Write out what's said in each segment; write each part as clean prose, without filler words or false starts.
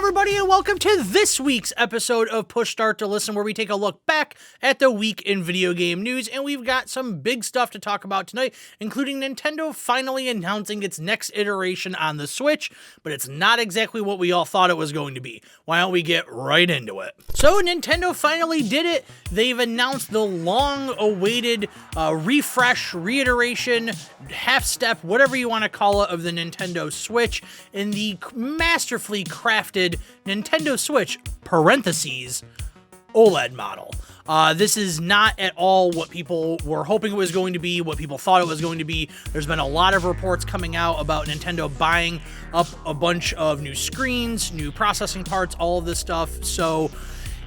everybody, and welcome to this week's episode of Push Start to Listen, where we take a look back at the week in video game news, and we've got some big stuff to talk about tonight, including Nintendo finally announcing its next iteration on the Switch, but it's not exactly what we all thought it was going to be. Why don't we get right into it? So Nintendo finally did it. They've announced the long-awaited refresh, reiteration, half-step, whatever you want to call it, of the Nintendo Switch in the masterfully crafted Nintendo Switch, parentheses, OLED model. This is not at all what people were hoping it was going to be, what people thought it was going to be. There's been a lot of reports coming out about Nintendo buying up a bunch of new screens, new processing parts, all of this stuff. So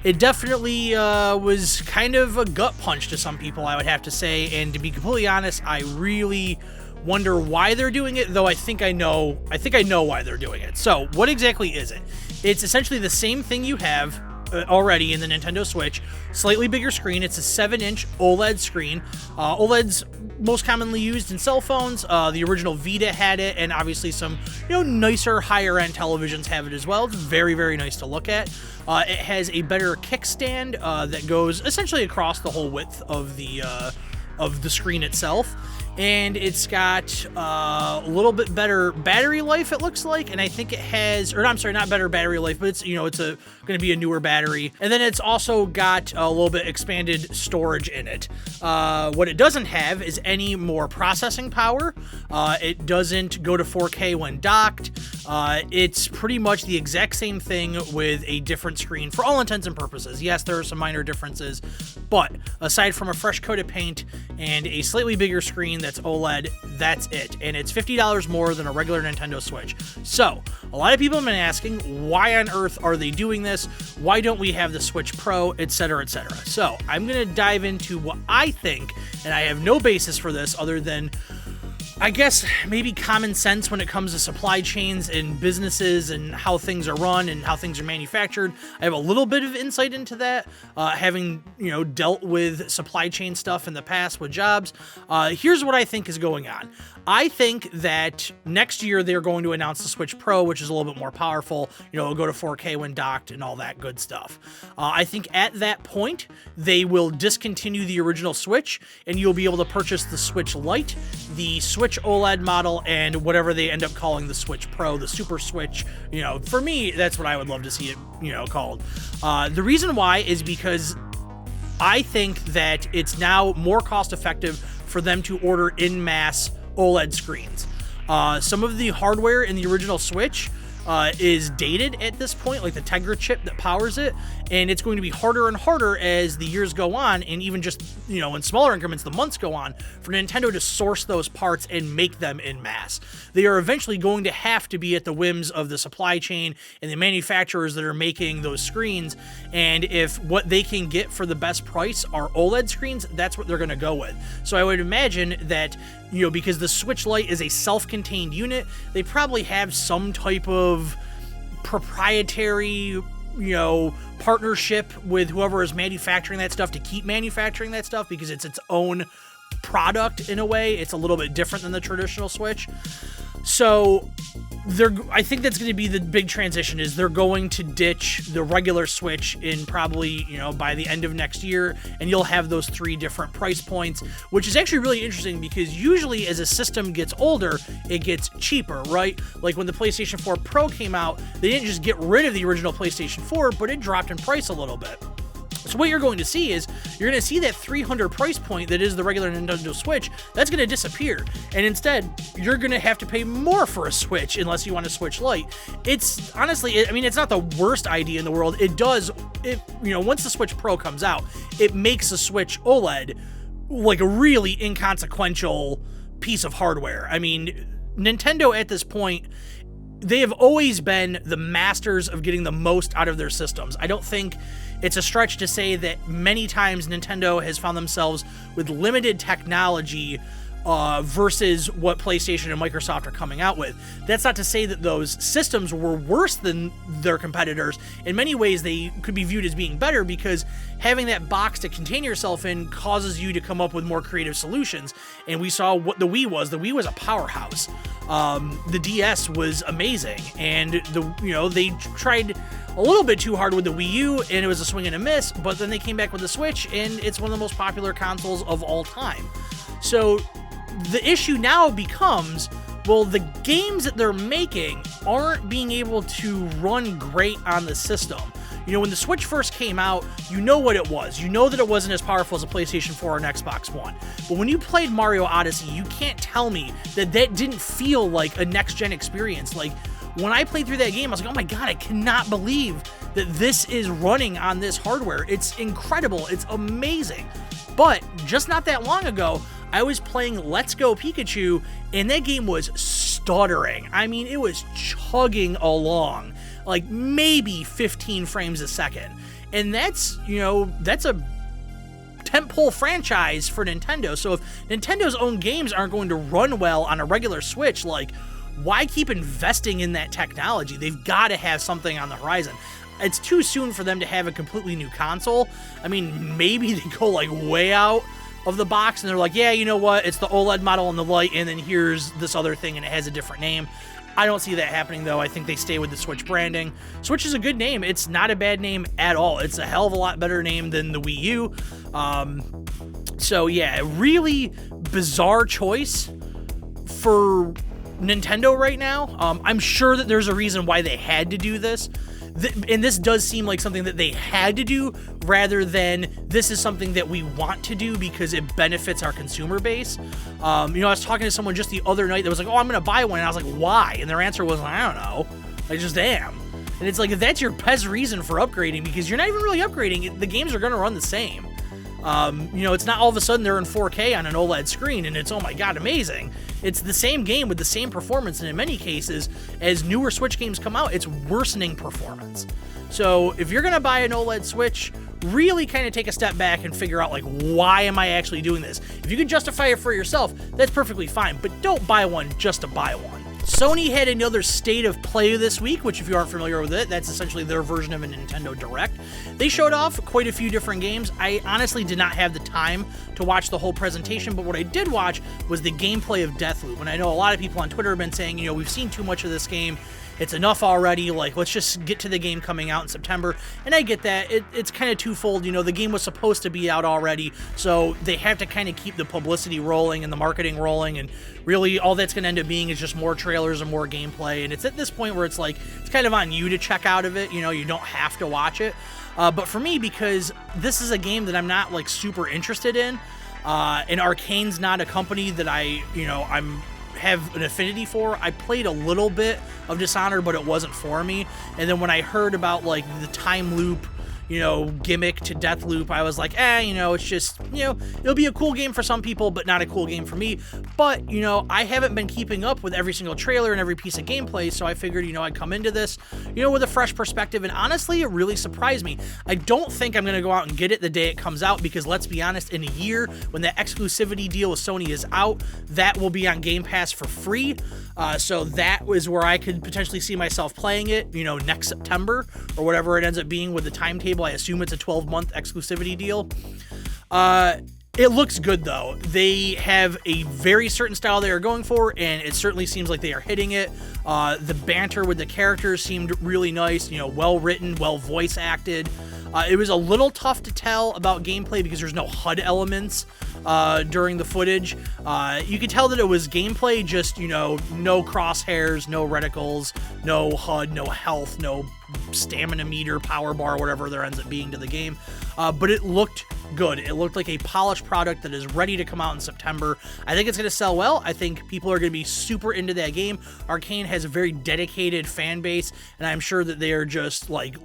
it definitely was kind of a gut punch to some people, I would have to say. And to be completely honest, I really wonder why they're doing it, though I think I know why they're doing it. So what exactly is it? It's essentially the same thing you have already in the Nintendo Switch, slightly bigger screen. It's a 7-inch OLED screen. OLED's most commonly used in cell phones. The original Vita had it, and obviously some nicer, higher-end televisions have it as well. It's very, very nice to look at. It has a better kickstand that goes essentially across the whole width of the screen itself. And it's got a little bit better battery life, it looks like, and I think it has, or I'm sorry, not better battery life, but it's going to be a newer battery. And then it's also got a little bit expanded storage in it. What it doesn't have is any more processing power. It doesn't go to 4K when docked. It's pretty much the exact same thing with a different screen for all intents and purposes. Yes, there are some minor differences, but aside from a fresh coat of paint and a slightly bigger screen that's OLED, that's it. And it's $50 more than a regular Nintendo Switch. So a lot of people have been asking, why on earth are they doing this? Why don't we have the Switch Pro, etc., etc.? So I'm going to dive into what I think, and I have no basis for this other than, I guess, maybe common sense when it comes to supply chains and businesses and how things are run and how things are manufactured. I have a little bit of insight into that, having, dealt with supply chain stuff in the past with jobs. Here's what I think is going on. I think that next year they're going to announce the Switch Pro, which is a little bit more powerful. It'll go to 4K when docked and all that good stuff. I think at that point, they will discontinue the original Switch, and you'll be able to purchase the Switch Lite, the Switch OLED model, and whatever they end up calling the Switch Pro, the Super Switch. For me, that's what I would love to see it, called. The reason why is because I think that it's now more cost effective for them to order in mass OLED screens. Some of the hardware in the original Switch is dated at this point, like the Tegra chip that powers it, and it's going to be harder and harder as the years go on, and even just, in smaller increments, the months go on, for Nintendo to source those parts and make them in mass. They are eventually going to have to be at the whims of the supply chain and the manufacturers that are making those screens, and if what they can get for the best price are OLED screens, that's what they're going to go with. So I would imagine that, because the Switch Lite is a self-contained unit, they probably have some type of proprietary, partnership with whoever is manufacturing that stuff to keep manufacturing that stuff, because it's its own product in a way. It's a little bit different than the traditional Switch. So I think that's going to be the big transition, is they're going to ditch the regular Switch in probably, by the end of next year, and you'll have those 3 different price points, which is actually really interesting because usually as a system gets older, it gets cheaper, right? Like when the PlayStation 4 Pro came out, they didn't just get rid of the original PlayStation 4, but it dropped in price a little bit. So what you're going to see is, you're going to see that $300 price point that is the regular Nintendo Switch, that's going to disappear. And instead, you're going to have to pay more for a Switch unless you want a Switch Lite. It's honestly, it's not the worst idea in the world. Once the Switch Pro comes out, it makes the Switch OLED like a really inconsequential piece of hardware. Nintendo at this point, they have always been the masters of getting the most out of their systems. I don't think it's a stretch to say that many times Nintendo has found themselves with limited technology versus what PlayStation and Microsoft are coming out with. That's not to say that those systems were worse than their competitors. In many ways, they could be viewed as being better because having that box to contain yourself in causes you to come up with more creative solutions. And we saw what the Wii was. The Wii was a powerhouse. The DS was amazing, and they tried a little bit too hard with the Wii U, and it was a swing and a miss. But then they came back with the Switch, and it's one of the most popular consoles of all time. So the issue now becomes, well, the games that they're making aren't being able to run great on the system. When the Switch first came out, you know what it was. You know that it wasn't as powerful as a PlayStation 4 or an Xbox One. But when you played Mario Odyssey, you can't tell me that didn't feel like a next-gen experience. Like, when I played through that game, I was like, oh my god, I cannot believe that this is running on this hardware. It's incredible. It's amazing. But just not that long ago, I was playing Let's Go Pikachu, and that game was stuttering. I mean, it was chugging along, like maybe 15 frames a second. And that's a tentpole franchise for Nintendo. So if Nintendo's own games aren't going to run well on a regular Switch, like, why keep investing in that technology? They've got to have something on the horizon. It's too soon for them to have a completely new console. I mean, maybe they go like way out of the box and they're like, yeah, you know what? It's the OLED model and the light, and then here's this other thing and it has a different name. I don't see that happening, though. I think they stay with the Switch branding. Switch is a good name. It's not a bad name at all. It's a hell of a lot better name than the Wii U. So yeah, really bizarre choice for Nintendo right now. I'm sure that there's a reason why they had to do this. And this does seem like something that they had to do rather than this is something that we want to do because it benefits our consumer base. I was talking to someone just the other night that was like, oh, I'm going to buy one. And I was like, why? And their answer was, I don't know. I just am. And it's like, if that's your best reason for upgrading, because you're not even really upgrading, the games are going to run the same. It's not all of a sudden they're in 4K on an OLED screen and it's, oh my god, amazing. It's the same game with the same performance, and in many cases, as newer Switch games come out, it's worsening performance. So if you're going to buy an OLED Switch, really kind of take a step back and figure out, like, why am I actually doing this? If you can justify it for yourself, that's perfectly fine, but don't buy one just to buy one. Sony had another State of Play this week, which if you aren't familiar with it, that's essentially their version of a Nintendo Direct. They showed off quite a few different games. I honestly did not have the time to watch the whole presentation, but what I did watch was the gameplay of Deathloop. And I know a lot of people on Twitter have been saying, we've seen too much of this game. It's enough already, like, let's just get to the game coming out in September. And I get that. It's kind of twofold. The game was supposed to be out already, so they have to kind of keep the publicity rolling and the marketing rolling, and really all that's going to end up being is just more trailers and more gameplay. And it's at this point where it's like, it's kind of on you to check out of it. You don't have to watch it. But for me, because this is a game that I'm not, like, super interested in, and Arcane's not a company that I'm have an affinity for. I played a little bit of Dishonored, but it wasn't for me. And then when I heard about, like, the time loop, gimmick to Deathloop, I was like, it's just, it'll be a cool game for some people, but not a cool game for me. But, I haven't been keeping up with every single trailer and every piece of gameplay, so I figured, I'd come into this, with a fresh perspective, and honestly, it really surprised me. I don't think I'm going to go out and get it the day it comes out, because let's be honest, in a year, when that exclusivity deal with Sony is out, that will be on Game Pass for free. So that was where I could potentially see myself playing it, next September, or whatever it ends up being with the timetable. I assume it's a 12-month exclusivity deal. It looks good, though. They have a very certain style they are going for, and it certainly seems like they are hitting it. The banter with the characters seemed really nice, well-written, well-voice acted. It was a little tough to tell about gameplay because there's no HUD elements during the footage. You could tell that it was gameplay, just, no crosshairs, no reticles, no HUD, no health, no stamina meter, power bar, whatever there ends up being to the game. But it looked good. It looked like a polished product that is ready to come out in September. I think it's going to sell well. I think people are going to be super into that game. Arcane has a very dedicated fan base, and I'm sure that they are just, like,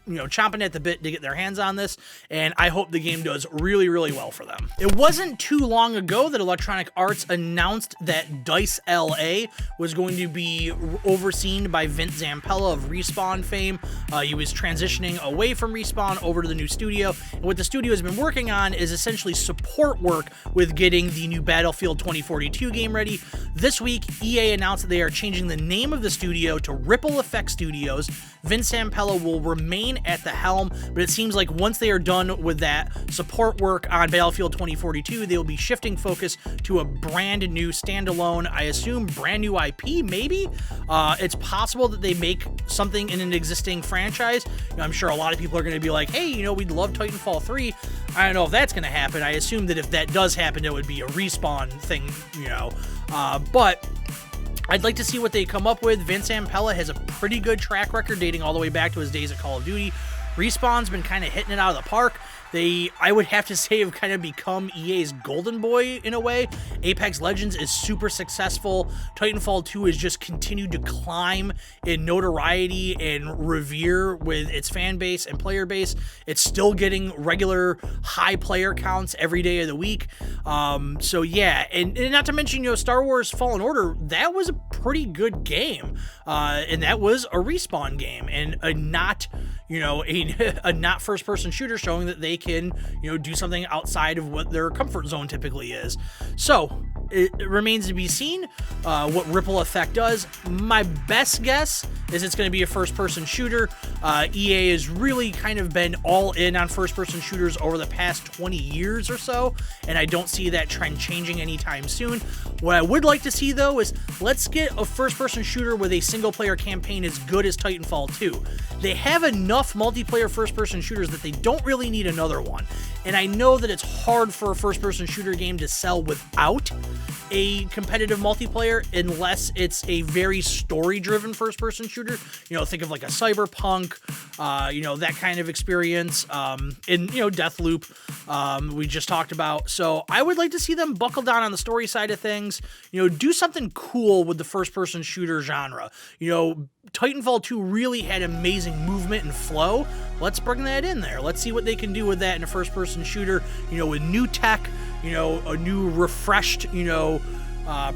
chomping at the bit to get their hands on this, and I hope the game does really, really well for them. It wasn't too long ago that Electronic Arts announced that DICE LA was going to be overseen by Vince Zampella of Respawn fame. game. He was transitioning away from Respawn over to the new studio, and what the studio has been working on is essentially support work with getting the new Battlefield 2042 game ready. This week, EA announced that they are changing the name of the studio to Ripple Effect Studios. Vince Zampella will remain at the helm, but it seems like once they are done with that support work on Battlefield 2042, they will be shifting focus to a brand new standalone, I assume brand new IP, maybe? It's possible that they make something in an existing franchise. I'm sure a lot of people are going to be like, hey, we'd love Titanfall 3. I don't know if that's going to happen. I assume that if that does happen, it would be a Respawn thing, but I'd like to see what they come up with. Vince Zampella has a pretty good track record dating all the way back to his days at Call of Duty. Respawn's been kind of hitting it out of the park. I would have to say, have kind of become EA's golden boy in a way. Apex Legends is super successful. Titanfall 2 has just continued to climb in notoriety and revere with its fan base and player base. It's still getting regular high player counts every day of the week. So yeah, and not to mention, Star Wars Fallen Order, that was a pretty good game. And that was a Respawn game and a not first-person shooter, showing that they can, do something outside of what their comfort zone typically is. So it remains to be seen what Ripple Effect does. My best guess is it's going to be a first-person shooter. EA has really kind of been all in on first-person shooters over the past 20 years or so, and I don't see that trend changing anytime soon. What I would like to see, though, is let's get a first-person shooter with a single-player campaign as good as Titanfall 2. They have enough multiplayer first-person shooters that they don't really need another one. And I know that it's hard for a first-person shooter game to sell without a competitive multiplayer unless it's a very story-driven first-person shooter. Think of like a Cyberpunk, that kind of experience. Deathloop, we just talked about. So I would like to see them buckle down on the story side of things. Do something cool with the first-person shooter genre. Titanfall 2 really had amazing movement and flow. Let's bring that in there. Let's see what they can do with that in a first-person shooter, with new tech, a new refreshed,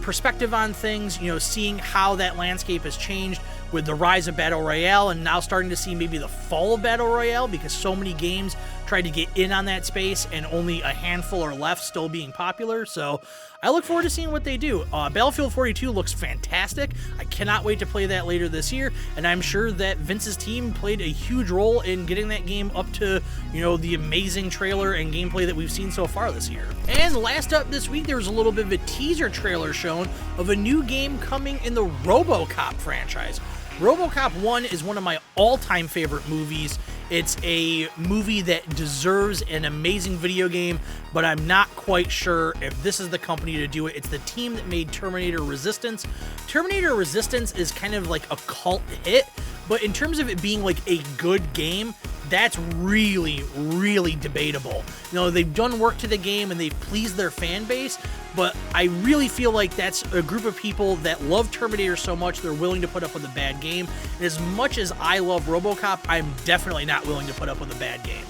perspective on things, seeing how that landscape has changed with the rise of Battle Royale, and now starting to see maybe the fall of Battle Royale, because so many games tried to get in on that space and only a handful are left still being popular. So I look forward to seeing what they do. Battlefield 42 looks fantastic. I cannot wait to play that later this year, and I'm sure that Vince's team played a huge role in getting that game up to, the amazing trailer and gameplay that we've seen so far this year. And last up this week, there was a little bit of a teaser trailer shown of a new game coming in the Robocop franchise. Robocop 1 is one of my all-time favorite movies. It's a movie that deserves an amazing video game, but I'm not quite sure if this is the company to do it. It's the team that made Terminator Resistance. Terminator Resistance is kind of like a cult hit, but in terms of it being like a good game, that's really, really debatable. They've done work to the game and they've pleased their fan base, but I really feel like that's a group of people that love Terminator so much they're willing to put up with a bad game. And as much as I love Robocop, I'm definitely not willing to put up with a bad game.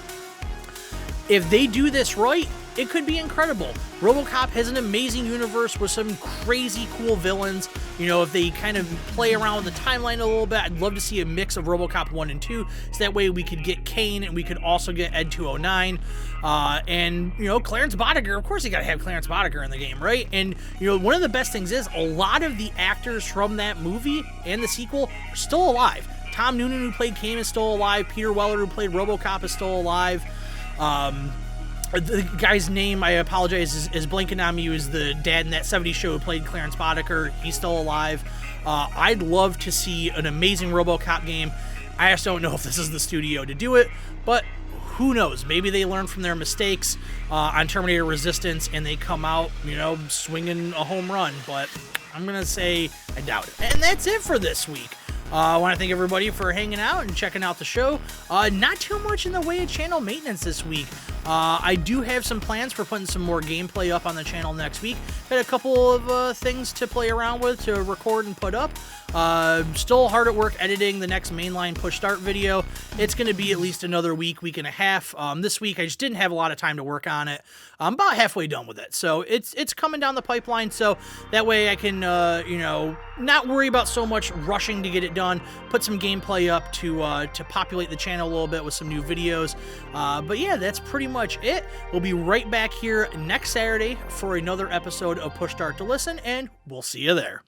If they do this right, it could be incredible. Robocop has an amazing universe with some crazy cool villains. If they kind of play around with the timeline a little bit, I'd love to see a mix of Robocop 1 and 2, so that way we could get Kane and we could also get Ed 209. And Clarence Boddicker, of course you gotta have Clarence Boddicker in the game, right? And one of the best things is a lot of the actors from that movie and the sequel are still alive. Tom Noonan, who played Kane, is still alive. Peter Weller, who played Robocop, is still alive. The guy's name, I apologize, is blanking on me. He was the dad in that 70s show who played Clarence Boddicker. He's still alive. I'd love to see an amazing Robocop game. I just don't know if this is the studio to do it, but who knows? Maybe they learn from their mistakes on Terminator Resistance and they come out, swinging a home run, but I'm going to say I doubt it. And that's it for this week. I want to thank everybody for hanging out and checking out the show. Not too much in the way of channel maintenance this week. I do have some plans for putting some more gameplay up on the channel next week. Got a couple of things to play around with, to record and put up. Still hard at work editing the next mainline push start video. It's going to be at least another week and a half. This week I just didn't have a lot of time to work on it. I'm about halfway done with it, so it's coming down the pipeline, so that way I can, you know, not worry about so much rushing to get it done, put some gameplay up to populate the channel a little bit with some new videos. But yeah, that's pretty much it. We'll be right back here next Saturday for another episode of Push Start to Listen, and we'll see you there.